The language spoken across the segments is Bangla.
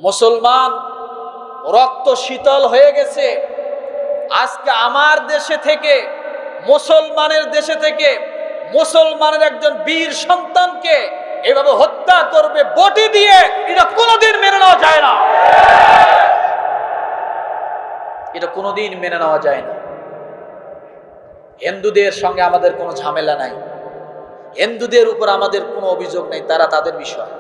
মুসলমান রক্ত শীতল হয়ে গেছে। আজকে আমার দেশে থেকে, মুসলমানের দেশে থেকে মুসলমানের একজন বীর সন্তানকে এভাবে হত্যা করবে বটি দিয়ে, এটা কোনোদিন মেনে নেওয়া যায় না। এটা কোনোদিন মেনে নেওয়া যায় না। হিন্দুদের সঙ্গে আমাদের কোনো ঝামেলা নাই, হিন্দুদের উপর আমাদের কোনো অভিযোগ নেই, তারা তাদের বিষয়।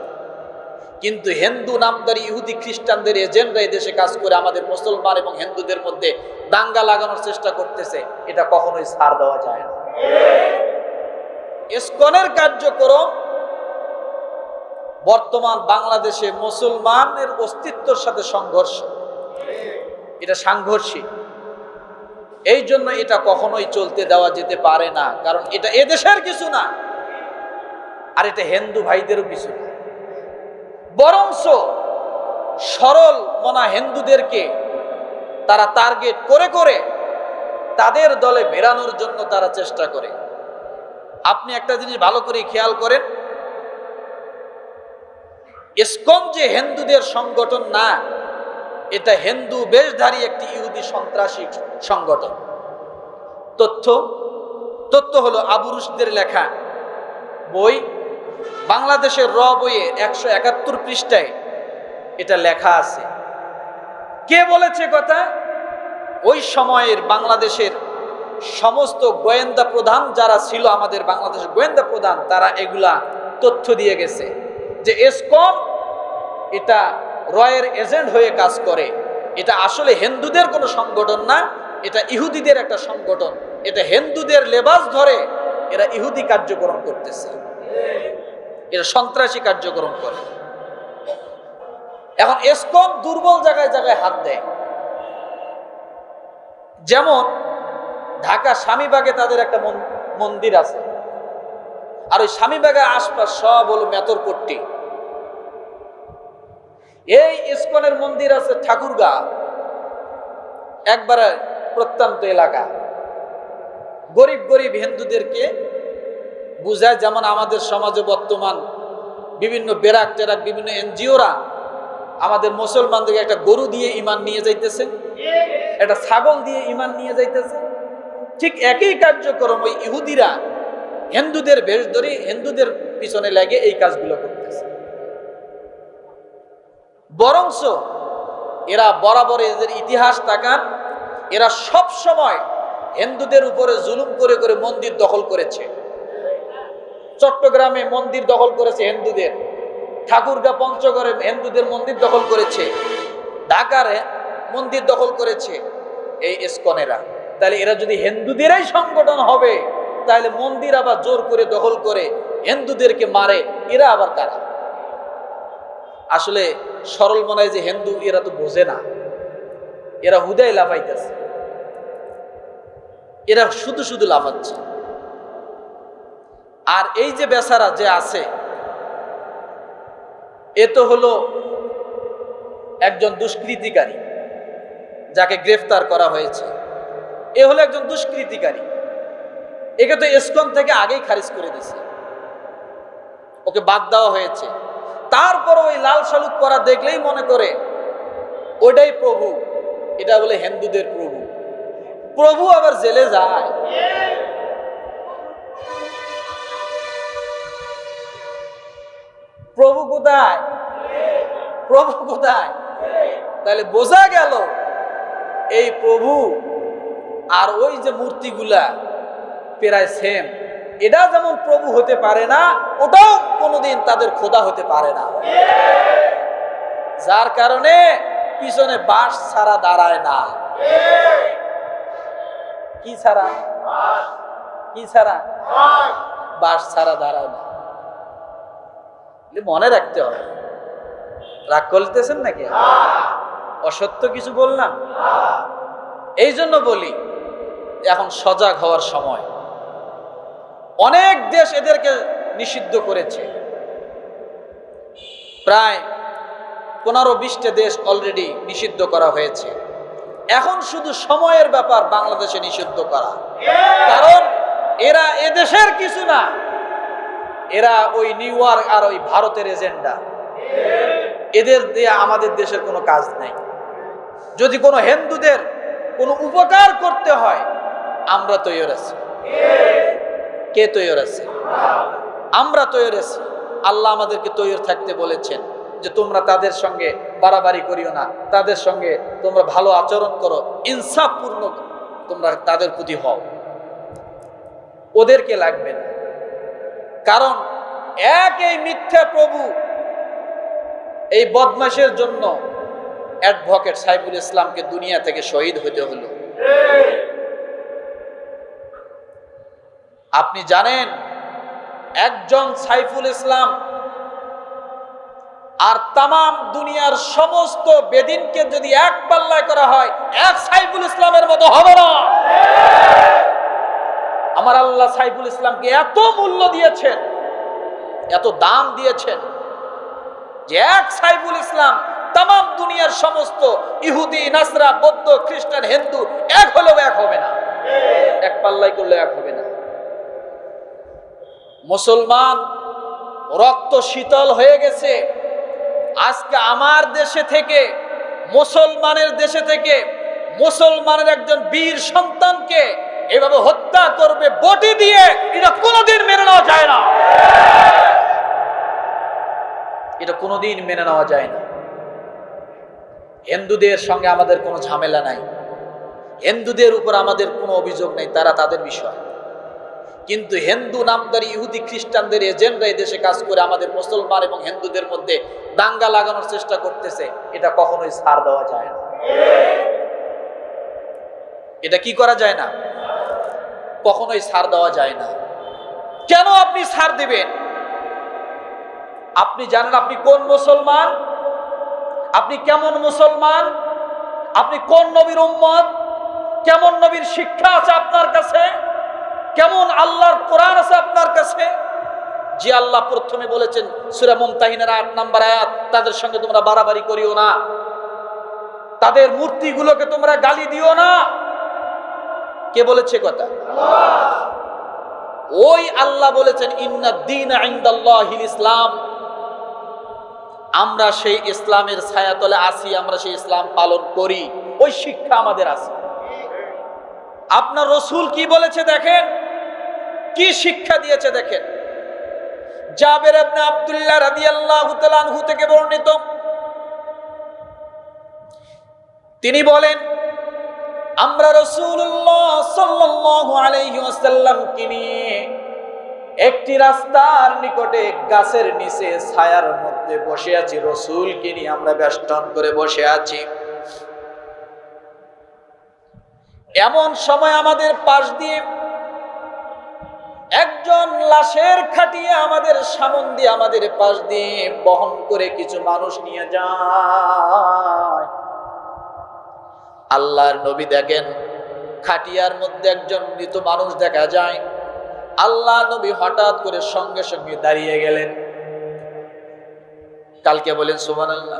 কিন্তু হিন্দু নামদারি ইহুদি খ্রিস্টানদের এজেন্টরা এই দেশে কাজ করে আমাদের মুসলমান এবং হিন্দুদের মধ্যে দাঙ্গা লাগানোর চেষ্টা করতেছে, এটা কখনোই ছাড় দেওয়া যায় না। ইসকনের কার্যক্রম বর্তমান বাংলাদেশে মুসলমানের অস্তিত্বের সাথে সংঘর্ষ, এটা সাংঘর্ষিক। এই জন্য এটা কখনোই চলতে দেওয়া যেতে পারে না, কারণ এটা এদেশের কিছু না, আর এটা হিন্দু ভাইদেরও কিছু না। বরঞ্চ সরল মনা হিন্দুদেরকে তারা টার্গেট করে করে তাদের দলে বেরানোর জন্য তারা চেষ্টা করে। আপনি একটা জিনিস ভালো করে খেয়াল করেন, ইসকন যে হিন্দুদের সংগঠন না, এটা হিন্দু বেশধারী একটি ইহুদি সন্ত্রাসী সংগঠন। তথ্য হলো আবু রুশদের লেখা বই, বাংলাদেশের র বইয়ে 171 পৃষ্ঠায় এটা লেখা আছে। কে বলেছে কথা? ওই সময়ের বাংলাদেশের সমস্ত গোয়েন্দা প্রধান যারা ছিল, আমাদের বাংলাদেশের গোয়েন্দা প্রধান, তারা এগুলা তথ্য দিয়ে গেছে যে ইসকন এটা রয়ের এজেন্ট হয়ে কাজ করে। এটা আসলে হিন্দুদের কোনো সংগঠন না, এটা ইহুদিদের একটা সংগঠন। এটা হিন্দুদের লেবাস ধরে এরা ইহুদি কার্যক্রম করতেছে, এরা সন্ত্রাসী কার্যক্রম করে। এখন ইসকন দুর্বল জায়গায় জায়গায় হাত দেয়। যেমন ঢাকা স্বামীবাগে তাদের একটা মন্দির আছে, আর ওই স্বামীবাগের আশপাশ সব হলো মেতরপট্টি। এই ইসকনের মন্দির আছে ঠাকুরগা, একবারে প্রত্যন্ত এলাকা। গরিব গরিব হিন্দুদেরকে বুঝায়, যেমন আমাদের সমাজে বর্তমান বিভিন্ন বেরাক টেরাক বিভিন্ন এনজিওরা আমাদের মুসলমানদেরকে একটা গরু দিয়ে ইমান নিয়ে যাইতেছে, একটা ছাগল দিয়ে ইমান নিয়ে যাইতেছে। ঠিক একই কার্যক্রম ওই ইহুদিরা হিন্দুদের বেশ ধরে হিন্দুদের পিছনে লাগে এই কাজগুলো করতেছে। বরঞ্চ এরা বরাবর এদের ইতিহাস তাকান, এরা সব সময় হিন্দুদের উপরে জুলুম করে করে মন্দির দখল করেছে। চট্টগ্রামে মন্দির দখল করেছে হিন্দুদের, ঠাকুরগাঁ পঞ্চগড়ে হিন্দুদের মন্দির দখল করেছে, ঢাকার মন্দির দখল করেছে এই ইসকনেরা। তাহলে এরা যদি হিন্দুদেরই সংগঠন হবে, তাহলে মন্দির আবার জোর করে দখল করে হিন্দুদেরকে মারে, এরা আবার কারা? আসলে সরল মনে হয় যে হিন্দু, এরা তো বোঝে না, এরা হুদাই লাফাইতেছে, এরা শুধু শুধু লাফাচ্ছে। আর এই যে বেচারা যে আছে, এ তো হলো একজন দুষ্কৃতিকারী, যাকে গ্রেফতার করা হয়েছে। এ হলো একজন দুষ্কৃতিকারী, একে তো ইসকন থেকে আগেই খারিজ করে দিয়েছে, ওকে বাদ দেওয়া হয়েছে। তারপর ওই লাল শালুক করা দেখলেই মনে করে ওইটাই প্রভু, এটা বলে হিন্দুদের প্রভু। প্রভু আবার জেলে যায়। প্রভু কোথায়? প্রভু কোথায়? তাহলে বোঝা গেল এই প্রভু আর ওই যে মূর্তিগুলা প্রায় সেম। এটা যেমন প্রভু হতে পারে না, ওটাও কোনোদিন তাদের খোদা হতে পারে না। যার কারণে পিছনে বাঁশ ছাড়া দাঁড়ায় না। কি ছাড়া? কি ছাড়া? বাঁশ ছাড়া দাঁড়ায় না। মনে রাখতে হবে। রাগ করতেছেন নাকি? অসত্য কিছু বললাম? এই জন্য বলি এখন সজাগ হওয়ার সময়। অনেক দেশ এদেরকে নিষিদ্ধ করেছে, প্রায় 15-20টা দেশ অলরেডি নিষিদ্ধ করা হয়েছে। এখন শুধু সময়ের ব্যাপার বাংলাদেশে নিষিদ্ধ করা, কারণ এরা এদেশের কিছু না, এরা ওই নিউ ইয়র্ক আর ওই ভারতের এজেন্ডা। এদের দিয়ে আমাদের দেশের কোনো কাজ নেই। যদি কোনো হিন্দুদের কোনো উপকার করতে হয়, আমরা তৈরি আছি। কে তৈরি আছে? আমরা তৈরি আছি। আল্লাহ আমাদেরকে তৈরি থাকতে বলেছেন যে তোমরা তাদের সঙ্গে বাড়াবাড়ি করিও না, তাদের সঙ্গে তোমরা ভালো আচরণ করো, ইনসাফপূর্ণ তোমরা তাদের প্রতি হও, ওদেরকে লাগবে না। কারণ এই মিথ্যা প্রভু এই বদমাশের জন্য অ্যাডভোকেট সাইফুল ইসলামকে দুনিয়া থেকে শহীদ হতে হলো। আপনি জানেন একজন সাইফুল ইসলাম আর তামাম দুনিয়ার সমস্ত বেদিনকে যদি এক পাল্লায় করা হয়, এক সাইফুল ইসলামের মতো হবে না। আমার আল্লাহ সাইফুল ইসলামকে এত মূল্য দিয়েছেন, এত দাম দিয়েছেন যে এক সাইফুল ইসলাম তামাম দুনিয়ার সমস্ত ইহুদি, নাসরা, বৌদ্ধ, খ্রিস্টান, হিন্দু এক হলেও এক হবে না, এক পাল্লাই করলে এক হবে না। মুসলমান রক্ত শীতল হয়ে গেছে। আজকে আমার দেশে থেকে, মুসলমানের দেশে থেকে মুসলমানের একজন বীর সন্তানকে এভাবে হত্যা করবে বটি দিয়ে, এটা কোনোদিন মেনে নেওয়া যায় না। এটা কোনোদিন মেনে নেওয়া যায় না। হিন্দুদের সঙ্গে আমাদের কোনো ঝামেলা নাই, হিন্দুদের উপর আমাদের কোনো অভিযোগ নেই, তারা তাদের বিষয়। কিন্তু হিন্দু নামদারি ইহুদি খ্রিস্টানদের এজেন্টরা এই দেশে কাজ করে আমাদের মুসলমান এবং হিন্দুদের মধ্যে দাঙ্গা লাগানোর চেষ্টা করতেছে, এটা কখনোই ছাড় দেওয়া যায় না। এটা কি করা যায় না? কখনোই ছাড় দেওয়া যায় না। কেন আপনি ছাড় দিবেন? আপনি জানেন আপনি কোন মুসলমান, আপনি কেমন মুসলমান, আপনি কোন নবীর উম্মত, কেমন নবীর শিক্ষা আছে আপনার কাছে, কেমন আল্লাহর কোরআন আছে আপনার কাছে। যে আল্লাহ প্রথমে বলেছেন সূরা মুমতাহিনার 8 নম্বর আয়াত, তাদের সঙ্গে তোমরা বাড়াবাড়ি করিও না, তাদের মূর্তিগুলোকে তোমরা গালি দিও না। কে বলেছে কথা? ওই আল্লাহ বলেছেন ইন্নাদ দীনা ইনদাল্লাহিল ইসলাম। আমরা সেই ইসলামের ছায়াতলে আছি, আমরা সেই ইসলাম পালন করি, ওই শিক্ষা আমাদের আছে। আপনার রাসূল কি বলেছে দেখেন, কি শিক্ষা দিয়েছে দেখেন। জাবের ইবনে আব্দুল্লাহ রাদিয়াল্লাহু তাআলা আনহু থেকে বর্ণিত, তিনি বলেন আমরা রাসূলুল্লাহ সাল্লাল্লাহু আলাইহি ওয়াসাল্লামকে নিয়ে একটি রাস্তার নিকটে গাছের নিচে ছায়ার মধ্যে বসে আছি, রাসূলকে নিয়ে আমরা বেষ্টন করে বসে আছি। এমন সময় আমাদের পাশ দিয়ে একজন লাশের খাটিয়ে আমাদের সামন দিয়ে, আমাদের পাশ দিয়ে বহন করে কিছু মানুষ নিয়ে যায়। আল্লাহর নবী দেখেন খাটিয়ার মধ্যে একজন মৃত মানুষ দেখা যায়। আল্লাহ নবী হঠাৎ করে সঙ্গে সঙ্গে দাঁড়িয়ে গেলেন। কালকে বলেন সুবহানাল্লাহ।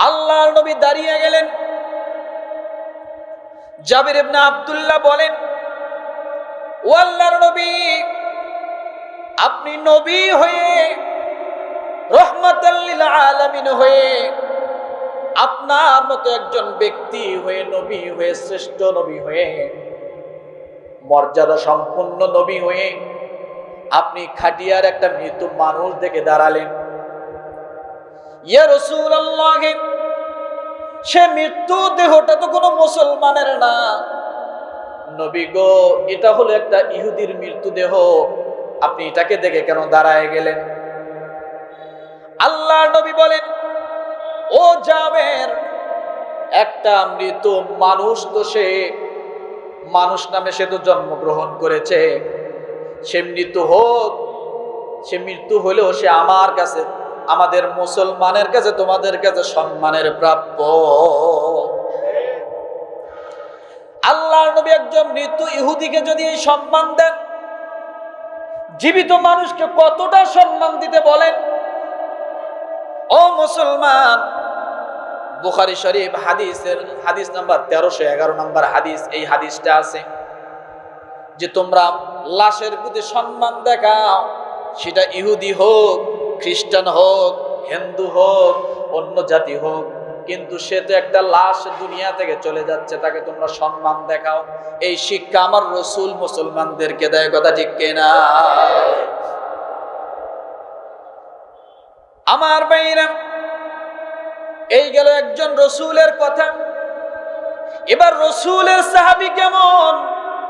আল্লাহর নবী দাঁড়িয়ে গেলেন। জাবির ইবনে আব্দুল্লাহ বলেন, ও আল্লাহর নবী, আপনি নবী হয়ে, রাহমাতাল লিল আলামিন হয়ে, আপনার মতো একজন ব্যক্তি হয়ে, নবী হয়ে, শ্রেষ্ঠ নবী হয়ে, মর্যাদা সম্পন্ন নবী হয়ে আপনি খাটিয়ার একটা মৃত মানুষ দেখে দাঁড়ালেন। ইয়া রাসূলুল্লাহ, সে মৃত্যু দেহটা তো কোনো মুসলমানের না নবী গো, এটা হলো একটা ইহুদির মৃত্যু দেহ, আপনি এটাকে দেখে কেন দাঁড়ায় গেলেন? আল্লাহর নবী বলেন, ও জাবের, একটা মৃত মানুষ তো, সে মানুষ নামে সে তো জন্মগ্রহণ করেছে, সে মৃত্যু হোক, সে মৃত্যু হলেও সে আমার কাছে, আমাদের মুসলমানের কাছে, তোমাদের কাছে সম্মানের প্রাপ্য। আল্লাহর নবী একজন মৃত ইহুদিকে যদি এই সম্মান দেন, জীবিত মানুষকে কতটা সম্মান দিতে বলেন। ও মুসলমান, বুখারী শরীফ হাদিস নাম্বার 1311 নম্বর হাদিস, এই হাদিসটা আছে যে তোমরা লাশের প্রতি সম্মান দেখাও, সেটা ইহুদি হোক, খ্রিস্টান হোক, হিন্দু হোক অন্য জাতি হোক, কিন্তু সে তো একটা লাশ দুনিয়া থেকে চলে যাচ্ছে, তাকে তোমরা সম্মান দেখাও। এই শিক্ষা আমার রসুল মুসলমানদেরকে দেয়, কথা ঠিক কিনা? আমার ভাইরা, এই গেল একজন রসুলের কথা। এবার রসুলের সাহাবী কেমন